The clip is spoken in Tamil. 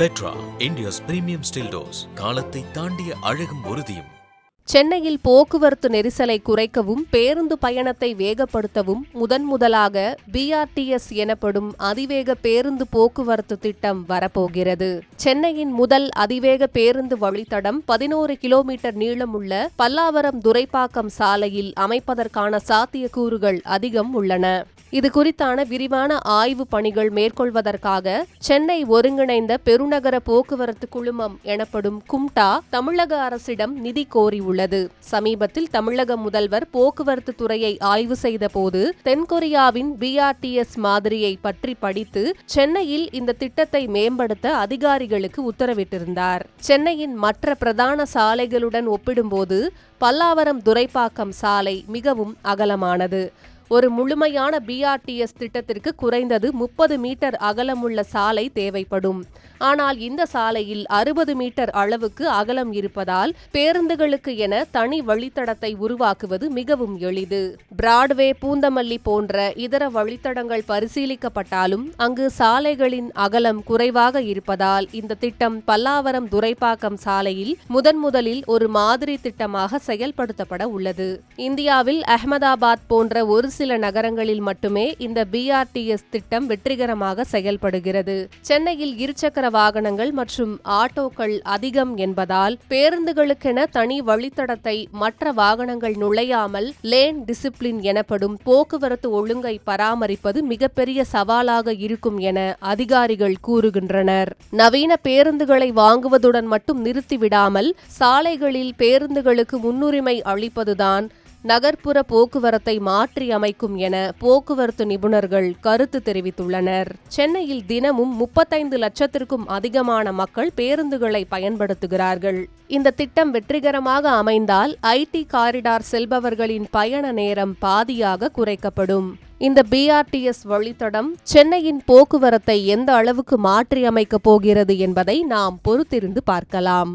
Petra, India's premium still doors. காலத்தை தாண்டிய அழகும் உறுதியும். சென்னையில் போக்குவரத்து நெரிசலை குறைக்கவும் பேருந்து பயணத்தை வேகப்படுத்தவும் முதலாக BRTS எனப்படும் அதிவேக பேருந்து போக்குவரத்து திட்டம் வரப்போகிறது. சென்னையின் முதல் அதிவேக பேருந்து வழித்தடம் 11 கிலோமீட்டர் நீளமுள்ள பல்லாவரம் துரைப்பாக்கம் சாலையில் அமைப்பதற்கான சாத்தியக்கூறுகள் அதிகம் உள்ளன. இது குறித்தான விரிவான ஆய்வு பணிகள் மேற்கொள்வதற்காக சென்னை ஒருங்கிணைந்த பெருநகர போக்குவரத்து குழுமம் எனப்படும் கும்டா தமிழக அரசிடம் நிதி கோரியுள்ளது. சமீபத்தில் தமிழக முதல்வர் போக்குவரத்து துறையை ஆய்வு செய்தபோது தென்கொரியாவின் BRTS மாதிரியை பற்றி படித்து சென்னையில் இந்த திட்டத்தை மேம்படுத்த அதிகாரிகளுக்கு உத்தரவிட்டிருந்தார். சென்னையின் மற்ற பிரதான சாலைகளுடன் ஒப்பிடும்போது பல்லாவரம் துரைப்பாக்கம் சாலை மிகவும் அகலமானது. ஒரு முழுமையான BRTS திட்டத்திற்கு குறைந்தது 30 மீட்டர் அகலமுள்ள சாலை தேவைப்படும். ஆனால் இந்த சாலையில் 60 மீட்டர் அளவுக்கு அகலம் இருப்பதால் பேருந்துகளுக்கு என தனி வழித்தடத்தை உருவாக்குவது மிகவும் எளிது. பிராட்வே, பூந்தமல்லி போன்ற இதர வழித்தடங்கள் பரிசீலிக்கப்பட்டாலும் அங்கு சாலைகளின் அகலம் குறைவாக இருப்பதால் இந்த திட்டம் பல்லாவரம் துரைப்பாக்கம் சாலையில் முதலில் ஒரு மாதிரி திட்டமாக செயல்படுத்தப்பட உள்ளது. இந்தியாவில் அகமதாபாத் போன்ற ஒரு சில நகரங்களில் மட்டுமே இந்த BRTS திட்டம் வெற்றிகரமாக செயல்படுகிறது. சென்னையில் இருசக்கர வாகனங்கள் மற்றும் ஆட்டோக்கள் அதிகம் என்பதால் பேருந்துகளுக்கென தனி வழித்தடத்தை மற்ற வாகனங்கள் நுழையாமல் லேன் டிசிப்ளின் எனப்படும் போக்குவரத்து ஒழுங்கை பராமரிப்பது மிகப்பெரிய சவாலாக இருக்கும் என அதிகாரிகள் கூறுகின்றனர். நவீன பேருந்துகளை வாங்குவதுடன் மட்டும் நிறுத்திவிடாமல் சாலைகளில் பேருந்துகளுக்கு முன்னுரிமை அளிப்பதுதான் நகர்ப்புற போக்குவரத்தை மாற்றி அமைக்கும் என போக்குவரத்து நிபுணர்கள் கருத்து தெரிவித்துள்ளனர். சென்னையில் தினமும் 35 லட்சத்திற்கும் அதிகமான மக்கள் பேருந்துகளை பயன்படுத்துகிறார்கள். இந்த திட்டம் வெற்றிகரமாக அமைந்தால் IT காரிடார் செல்பவர்களின் பயண நேரம் பாதியாக குறைக்கப்படும். இந்த BRTS வழித்தடம் சென்னையின் போக்குவரத்தை எந்த அளவுக்கு மாற்றி அமைக்கப் போகிறது என்பதை நாம் பொறுத்திருந்து பார்க்கலாம்.